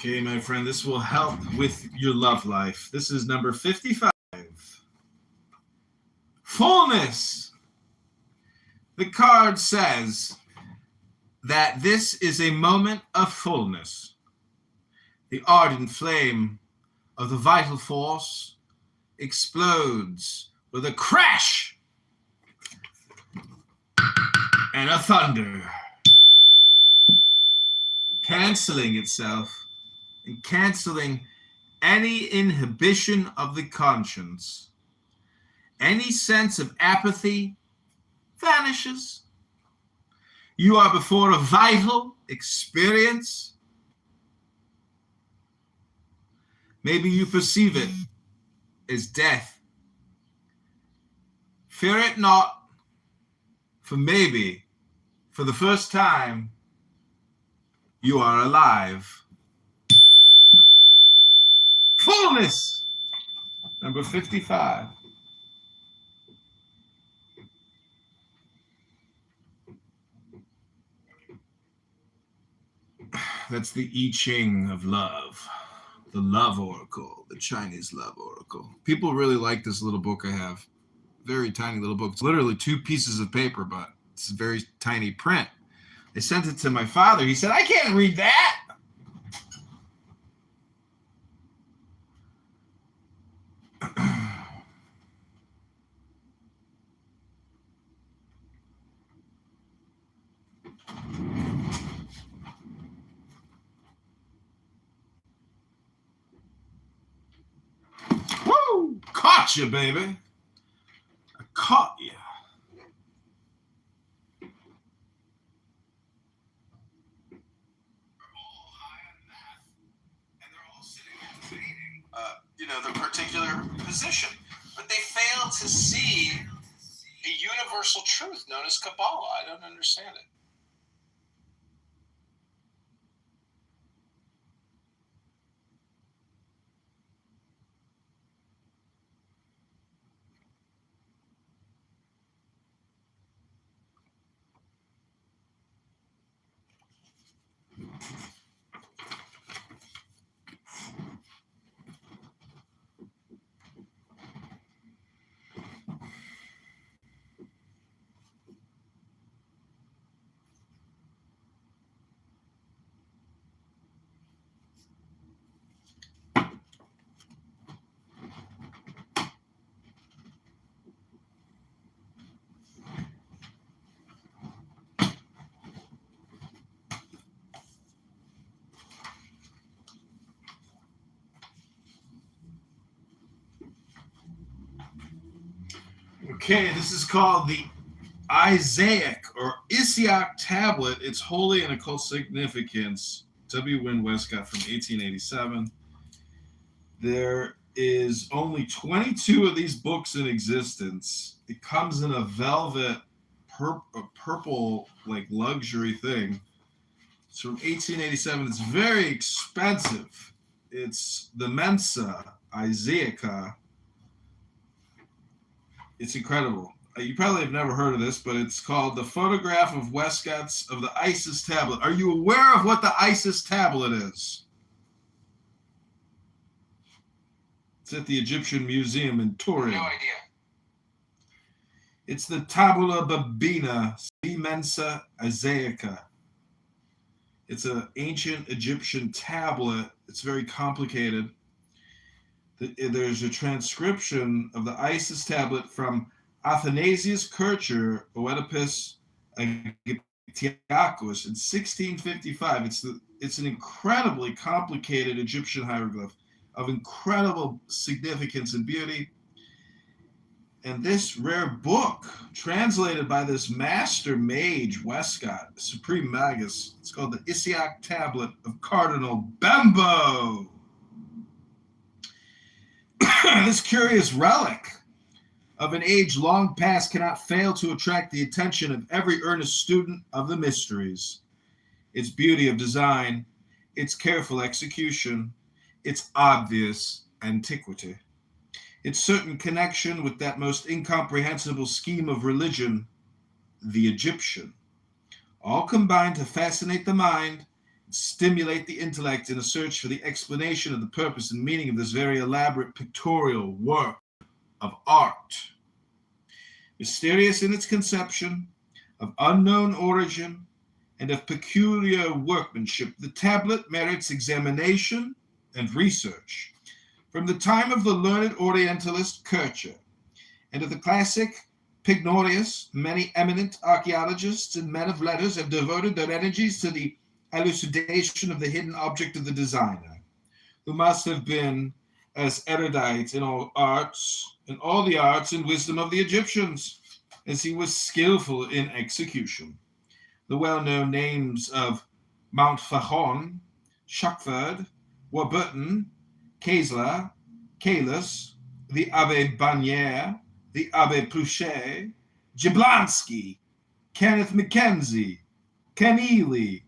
Okay, my friend, this will help with your love life. This is number 55. Fullness. The card says that this is a moment of fullness. The ardent flame of the vital force explodes with a crash and a thunder, canceling itself and canceling any inhibition of the conscience. Any sense of apathy vanishes. You are before a vital experience. Maybe you perceive it as death. Fear it not, for maybe, for the first time, you are alive. Fullness, number 55. That's the I Ching of love, the love oracle, the Chinese love oracle. People really like this little book I have. Very tiny little book. It's literally 2 pieces of paper, but it's very tiny print. They sent it to my father. He said, I can't read that. Woo! Caught you, baby. I caught you. The particular position, but they fail to see the universal truth known as Kabbalah. I don't understand it. Okay, this is called the Isaac or Isiach tablet. It's holy and occult significance. W. Wynne Westcott from 1887. There is only 22 of these books in existence. It comes in a velvet, purple, like luxury thing. It's from 1887. It's very expensive. It's the Mensa Isaaca. It's incredible. You probably have never heard of this, but it's called The Photograph of Westcott's of the Isis Tablet. Are you aware of what the Isis Tablet is? It's at the Egyptian Museum in Turin. No idea. It's the Tabula Babina Mensa Isaaca. It's an ancient Egyptian tablet. It's very complicated. There's a transcription of the Isis tablet from Athanasius Kircher, Oedipus Agaptiacus in 1655. It's an incredibly complicated Egyptian hieroglyph of incredible significance and beauty. And this rare book, translated by this master mage, Westcott, Supreme Magus, it's called the Isiach Tablet of Cardinal Bembo. This curious relic of an age long past cannot fail to attract the attention of every earnest student of the mysteries. Its beauty of design, its careful execution, its obvious antiquity, its certain connection with that most incomprehensible scheme of religion, the Egyptian, all combine to fascinate the mind stimulate the intellect in a search for the explanation of the purpose and meaning of this very elaborate pictorial work of art. Mysterious in its conception, of unknown origin, and of peculiar workmanship, the tablet merits examination and research. From the time of the learned Orientalist Kircher and of the classic Pignorius, many eminent archaeologists and men of letters have devoted their energies to the elucidation of the hidden object of the designer, who must have been as erudite in all the arts and wisdom of the Egyptians, as he was skillful in execution. The well-known names of Mount Fachon, Shuckford, Warburton, Kaesler, Caylus, the Abbé Bagnière, the Abbé Pluchet, Jablonski, Kenneth Mackenzie, Keneally,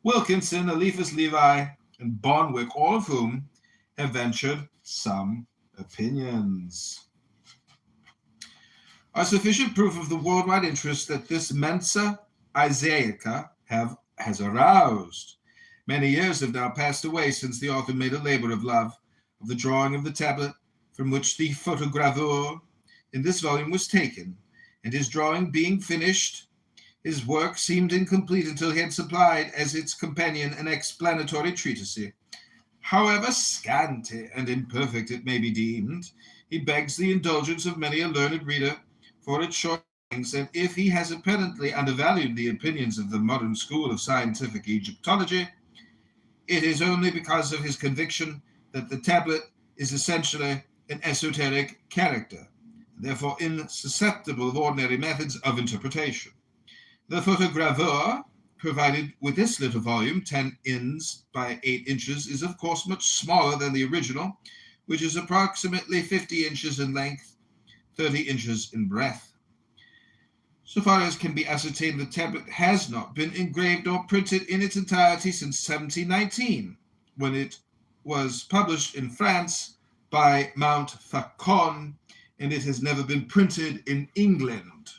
Wilkinson, Eliphas Levi, and Bonwick, all of whom have ventured some opinions, are sufficient proof of the worldwide interest that this Mensa Isaica has aroused. Many years have now passed away since the author made a labor of love of the drawing of the tablet from which the photogravure in this volume was taken, and his drawing being finished, his work seemed incomplete until he had supplied as its companion an explanatory treatise. However scanty and imperfect it may be deemed, he begs the indulgence of many a learned reader for its shortcomings, and if he has apparently undervalued the opinions of the modern school of scientific Egyptology, it is only because of his conviction that the tablet is essentially an esoteric character, therefore insusceptible of ordinary methods of interpretation. The photogravure provided with this little volume, 10 ins by 8 inches, is of course much smaller than the original, which is approximately 50 inches in length, 30 inches in breadth. So far as can be ascertained, the tablet has not been engraved or printed in its entirety since 1719, when it was published in France by Mount Faucon, and it has never been printed in England.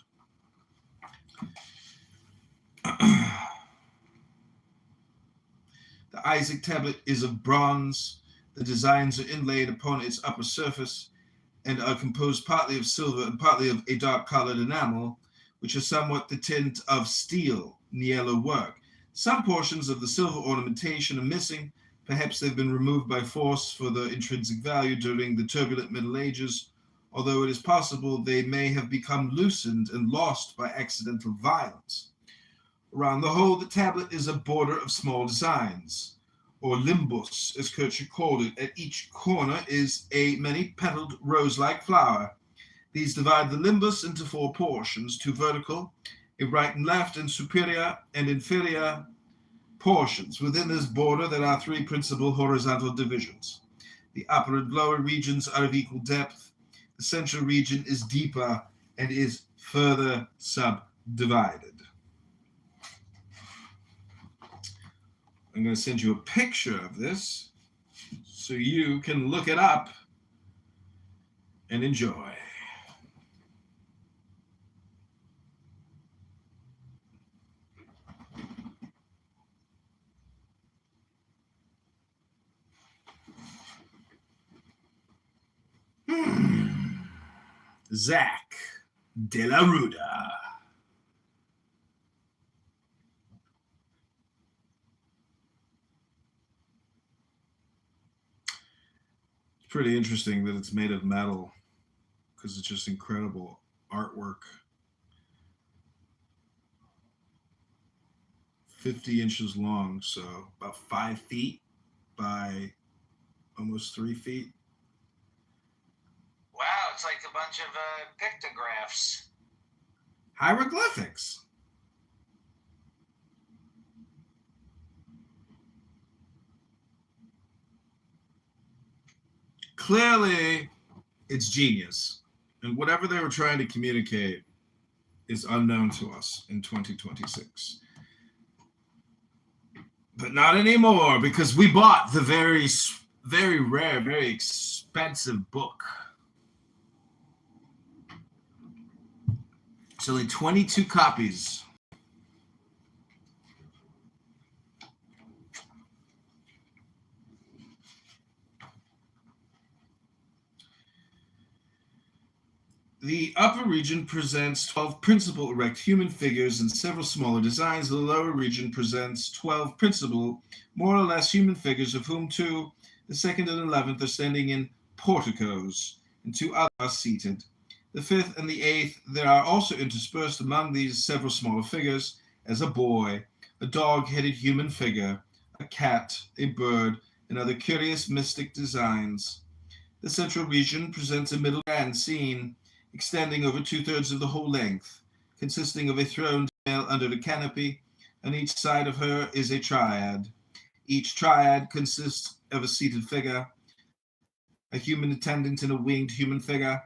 The Isaac tablet is of bronze. The designs are inlaid upon its upper surface and are composed partly of silver and partly of a dark-colored enamel, which is somewhat the tint of steel niello work. Some portions of the silver ornamentation are missing. Perhaps they've been removed by force for their intrinsic value during the turbulent Middle Ages, although it is possible they may have become loosened and lost by accidental violence. Around the whole, the tablet is a border of small designs, or limbus, as Kircher called it. At each corner is a many-petaled rose-like flower. These divide the limbus into 4 portions, 2 vertical, a right and left, and superior and inferior portions. Within this border, there are 3 principal horizontal divisions. The upper and lower regions are of equal depth. The central region is deeper and is further subdivided. I'm going to send you a picture of this so you can look it up and enjoy. Zach de la Ruda. It's pretty interesting that it's made of metal because it's just incredible artwork. 50 inches long, so about 5 feet by almost 3 feet. Wow, it's like a bunch of pictographs. Hieroglyphics. Clearly, it's genius. And whatever they were trying to communicate is unknown to us in 2026. But not anymore, because we bought the very, very rare, very expensive book. It's only 22 copies. The upper region presents 12 principal erect human figures and several smaller designs. The lower region presents 12 principal, more or less human figures, of whom two, the second and 11th, are standing in porticos, and two others are seated. The fifth and the eighth, there are also interspersed among these several smaller figures, as a boy, a dog-headed human figure, a cat, a bird, and other curious mystic designs. The central region presents a middle grand scene, extending over 2/3 of the whole length, consisting of a throned male under a canopy. On each side of her is a triad. Each triad consists of a seated figure, a human attendant, and a winged human figure.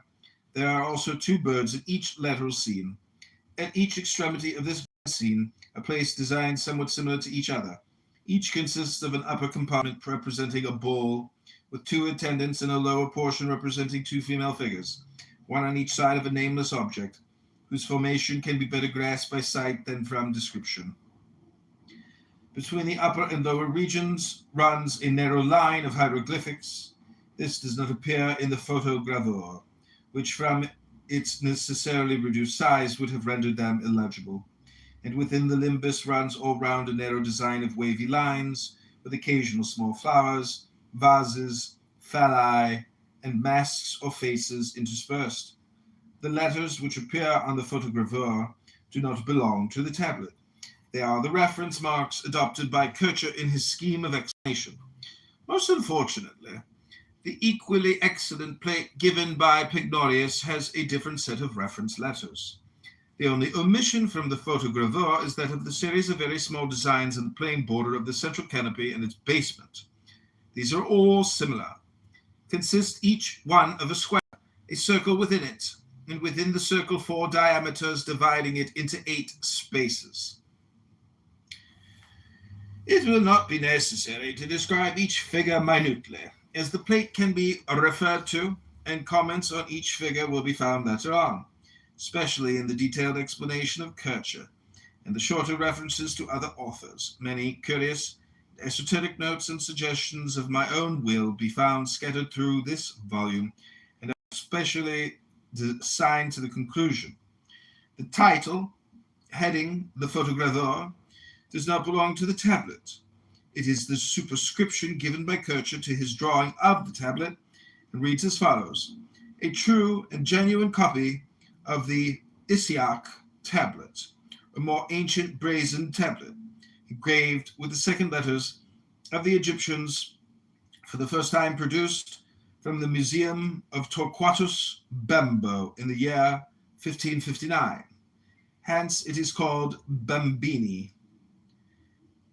There are also two birds at each lateral scene. At each extremity of this scene are placed designs somewhat similar to each other. Each consists of an upper compartment representing a bull, with two attendants, and a lower portion representing two female figures, one on each side of a nameless object, whose formation can be better grasped by sight than from description. Between the upper and lower regions runs a narrow line of hieroglyphics. This does not appear in the photogravure, which from its necessarily reduced size would have rendered them illegible. And within the limbus runs all round a narrow design of wavy lines, with occasional small flowers, vases, phalli, and masks or faces interspersed. The letters which appear on the photogravure do not belong to the tablet. They are the reference marks adopted by Kircher in his scheme of explanation. Most unfortunately, the equally excellent plate given by Pignorius has a different set of reference letters. The only omission from the photogravure is that of the series of very small designs in the plain border of the central canopy and its basement. These are all similar, consist each one of a square, a circle within it, and within the circle 4 diameters, dividing it into 8 spaces. It will not be necessary to describe each figure minutely, as the plate can be referred to, and comments on each figure will be found later on, especially in the detailed explanation of Kircher, and the shorter references to other authors. Many curious, esoteric notes and suggestions of my own will be found scattered through this volume, and are especially assigned to the conclusion. The title, heading the photogravure, does not belong to the tablet. It is the superscription given by Kircher to his drawing of the tablet, and reads as follows: a true and genuine copy of the Isiach tablet, a more ancient brazen tablet, engraved with the second letters of the Egyptians, for the first time produced from the Museum of Torquatus Bembo in the year 1559. Hence it is called Bambini.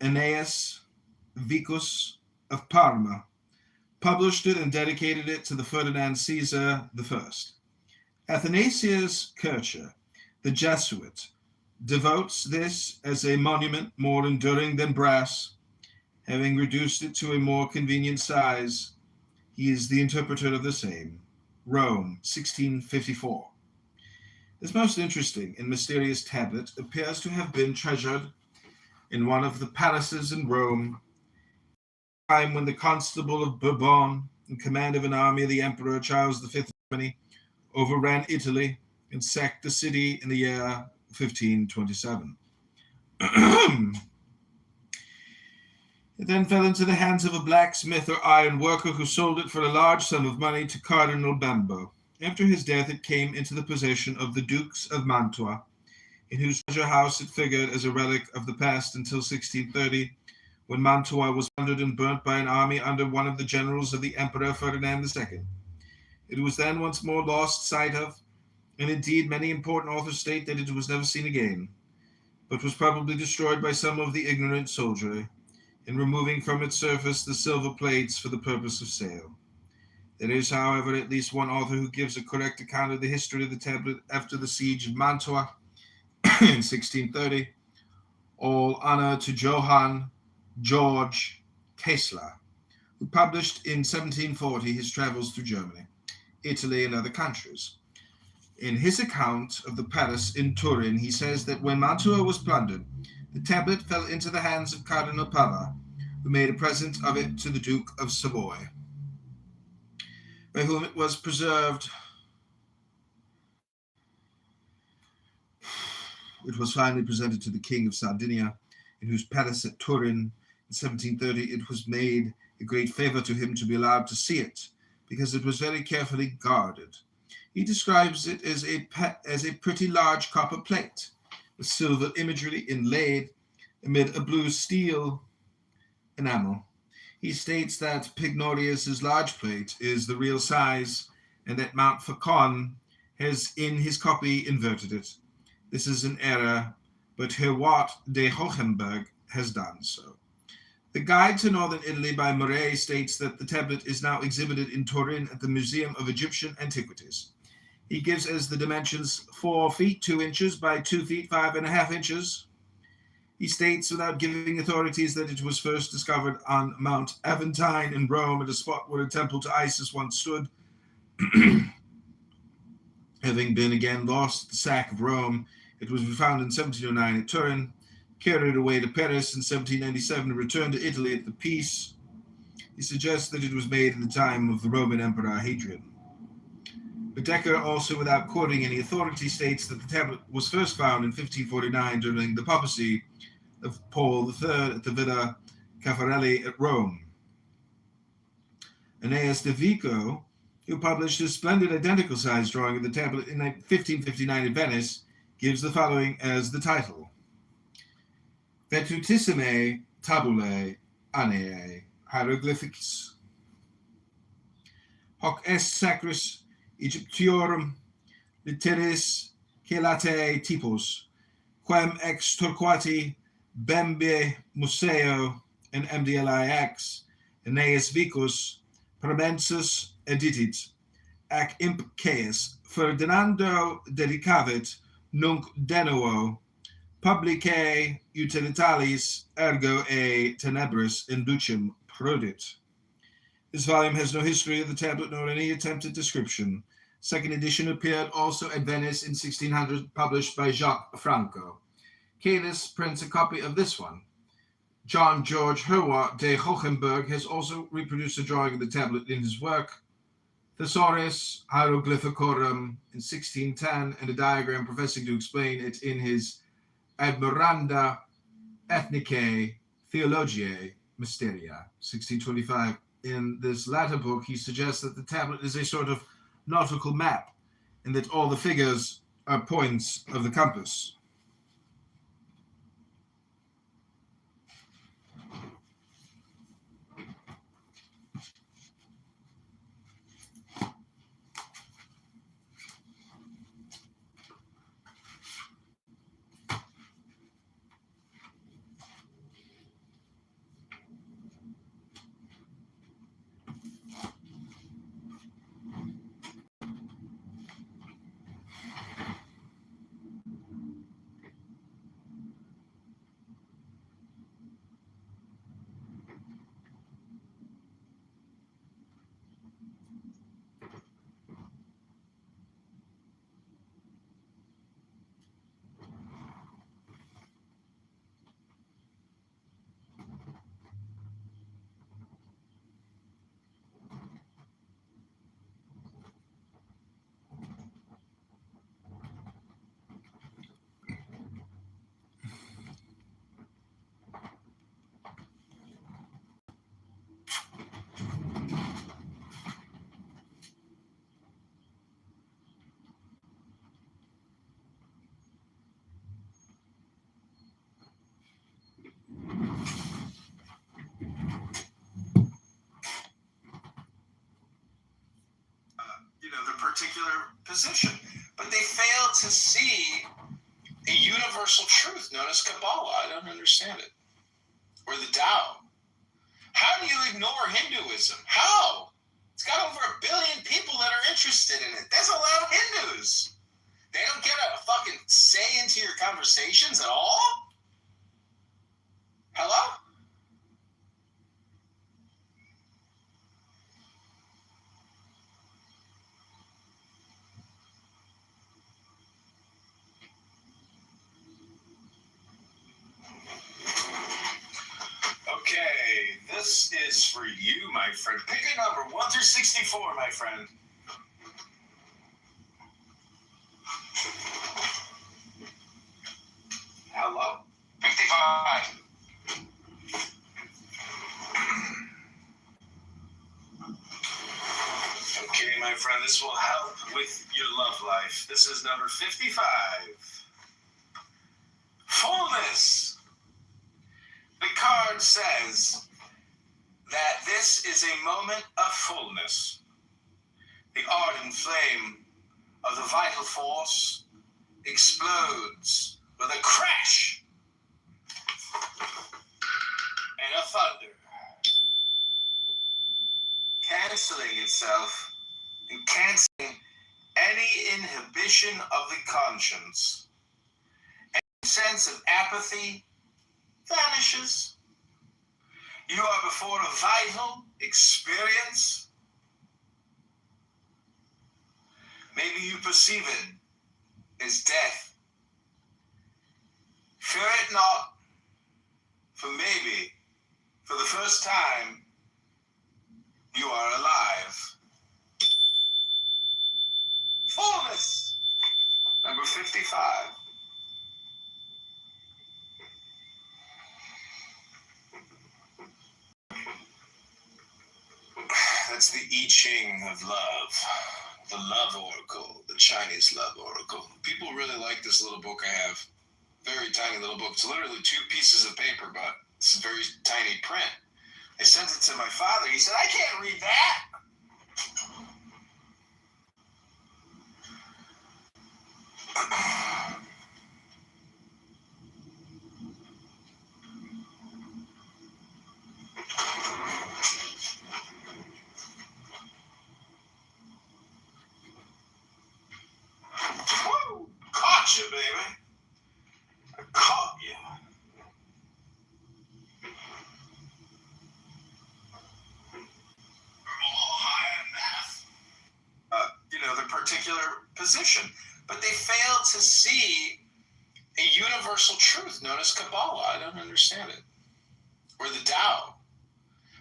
Aeneas Vicus of Parma published it and dedicated it to the Ferdinand Caesar I. Athanasius Kircher, the Jesuit, devotes this as a monument more enduring than brass. Having reduced it to a more convenient size, he is the interpreter of the same. Rome, 1654. This most interesting and mysterious tablet appears to have been treasured in one of the palaces in Rome, time when the Constable of Bourbon, in command of an army of the Emperor Charles V of Germany, overran Italy and sacked the city in the year 1527. It then fell into the hands of a blacksmith or iron worker, who sold it for a large sum of money to Cardinal Bembo. After his death, it came into the possession of the Dukes of Mantua, in whose treasure house it figured as a relic of the past until 1630, when Mantua was plundered and burnt by an army under one of the generals of the Emperor Ferdinand II. It was then once more lost sight of, and indeed many important authors state that it was never seen again, but was probably destroyed by some of the ignorant soldiery, in removing from its surface the silver plates for the purpose of sale. There is, however, at least one author who gives a correct account of the history of the tablet after the siege of Mantua in 1630. All honor to Johann George Kessler, who published in 1740 his travels through Germany, Italy, and other countries. In his account of the palace in Turin, he says that when Mantua was plundered, the tablet fell into the hands of Cardinal Pava, who made a present of it to the Duke of Savoy, by whom it was preserved It was finally presented to the King of Sardinia, in whose palace at Turin in 1730. It was made a great favor to him to be allowed to see it, because it was very carefully guarded. He describes it as a pretty large copper plate, with silver imagery inlaid amid a blue steel enamel. He states that Pignorius's large plate is the real size, and that Mount Faucon has in his copy inverted it. This is an error, but Herwart de Hohenberg has done so. The Guide to Northern Italy by Murray states that the tablet is now exhibited in Turin at the Museum of Egyptian Antiquities. He gives as the dimensions 4 feet 2 inches by 2 feet 5.5 inches. He states, without giving authorities, that it was first discovered on Mount Aventine in Rome, at a spot where a temple to Isis once stood, having been again lost at the sack of Rome. It was found in 1709 at Turin, carried away to Paris in 1797, and returned to Italy at the peace. He suggests that it was made in the time of the Roman Emperor Hadrian. Bedecker, also without quoting any authority, states that the tablet was first found in 1549 during the papacy of Paul III at the Villa Caffarelli at Rome. Aeneas de Vico, who published a splendid identical-sized drawing of the tablet in 1559 in Venice, gives the following as the title: Vetutissime tabulae Aneae hieroglyphics. Hoc est sacris Egyptiorum litteris celatae typos, quem ex Torquati Bembe Museo and MDLIX Aeneas Vicus Promensus editit, ac imp Caius Ferdinando dedicavit nunc denuo publicae utilitalis ergo a tenebris inducem prodit. This volume has no history of the tablet nor any attempted description. Second edition appeared also at Venice in 1600, published by Jacques Franco. Canis prints a copy of this one. John George Herwart de Hohenberg has also reproduced a drawing of the tablet in his work Thesaurus Hieroglyphicorum in 1610, and a diagram professing to explain it in his Admiranda Ethnicae Theologiae Mysteria, 1625. In this latter book, he suggests that the tablet is a sort of nautical map, and that all the figures are points of the compass. Particular position, but they fail to see a universal truth known as Kabbalah. I don't understand it. Or the Tao. How do you ignore Hinduism? How? It's got over 1 billion people that are interested in it. There's a lot of Hindus. They don't get a fucking say into your conversations at all? Hello? Okay, this is for you, my friend. Pick a number, 1 through 64, my friend. friend. This will help with your love life. This is number 55. Fullness. The card says that this is a moment of fullness. The ardent flame of the vital force explodes with a crash and a thunder, canceling itself and canceling any inhibition of the conscience. Any sense of apathy vanishes. You are before a vital experience. Maybe you perceive it as death. Fear it not, for maybe, for the first time, you are alive. Fullness, number 55. That's the I Ching of love, the love oracle, the Chinese love oracle. People really like this little book I have. Very tiny little book. It's literally 2 pieces of paper, but it's very tiny print. I sent it to my father. He said, I can't read that. Woo! Caught you, baby. I caught you. The particular position, but they fail to see a universal truth known as Kabbalah. I don't understand it. Or the Tao.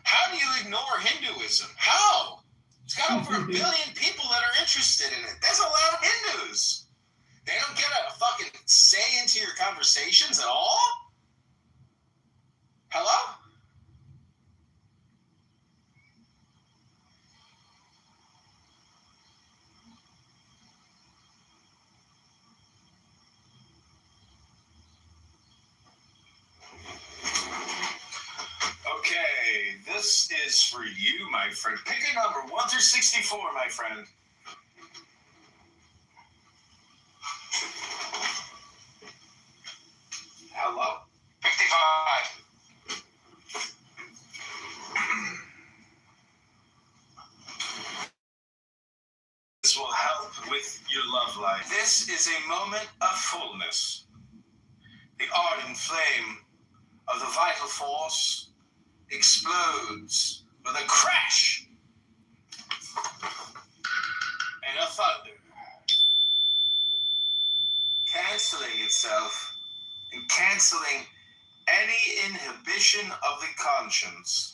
How do you ignore Hinduism? How? It's got over 1 billion people that are interested in it. There's a lot of Hindus. They don't get a fucking say into your conversations at all? Hello? Okay, this is for you, my friend. Pick a number, 1 through 64, my friend. Hello? 55. This will help with your love life. This is a moment of fullness. The ardent flame of the vital force explodes with a crash and a thunder, canceling itself and canceling any inhibition of the conscience.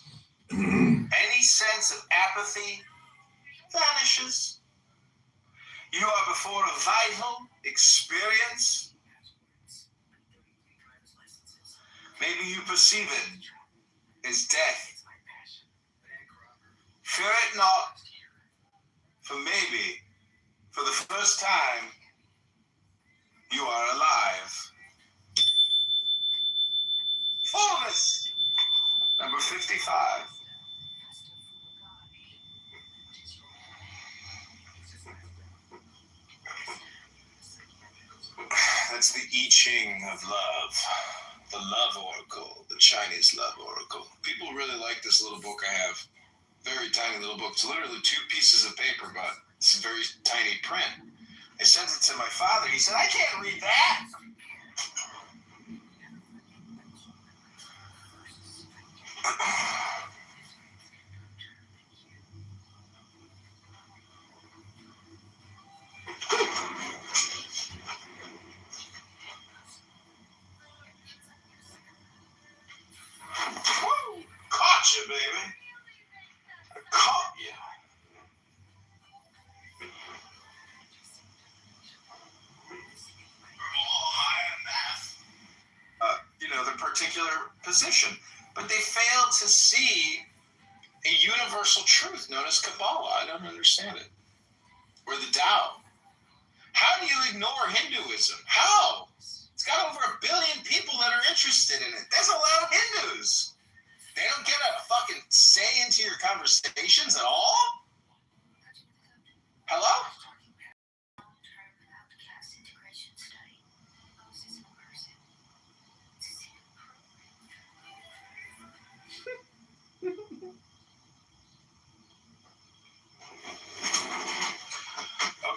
Any sense of apathy vanishes. You are before a vital experience. Maybe you perceive it as death. Fear it not, for maybe, for the first time, you are alive. Fullness, number 55. That's the I Ching of love, the love oracle, the Chinese love oracle. People really like this little book I have. Very tiny little book. It's literally 2 pieces of paper, but it's very tiny print. I sent it to my father. He said, I can't read that. Woo! Caught you, baby. I caught you. The particular position, but they fail to see a universal truth known as Kabbalah. I don't understand it. or the Tao. How do you ignore Hinduism? How? It's got over 1 billion people that are interested in it. There's a lot of Hindus. They don't get a fucking say into your conversations at all? Hello?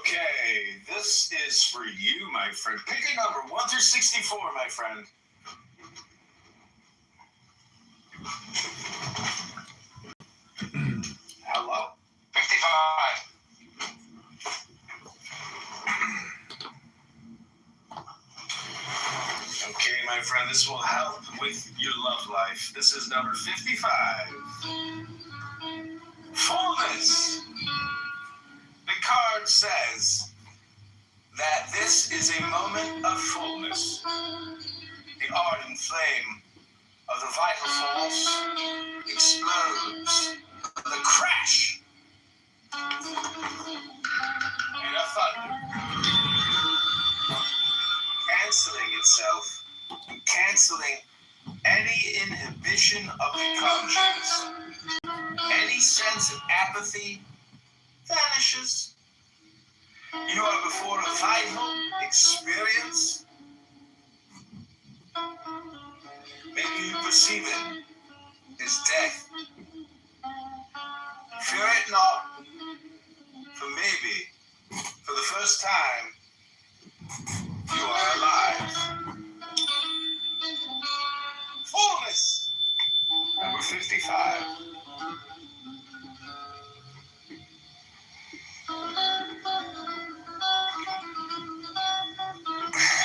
Okay, this is for you, my friend. Pick a number, 1 through 64, my friend. Hello? 55. Okay, my friend, this will help with your love life. This is number 55. Fullness. The card says that this is a moment of fullness. The ardent flame of the vital force explodes. The crash and a thunder, canceling itself, canceling any inhibition of the conscience. Any sense of apathy vanishes. You are before a vital experience. Maybe you perceive it as death. Fear it not, for maybe, for the first time, you are alive. Fullness, number 55.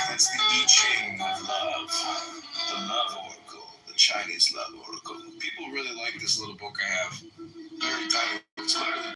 That's the I Ching of love, the love oracle, the Chinese love oracle. People really like this little book I have. Very tiny. It's literally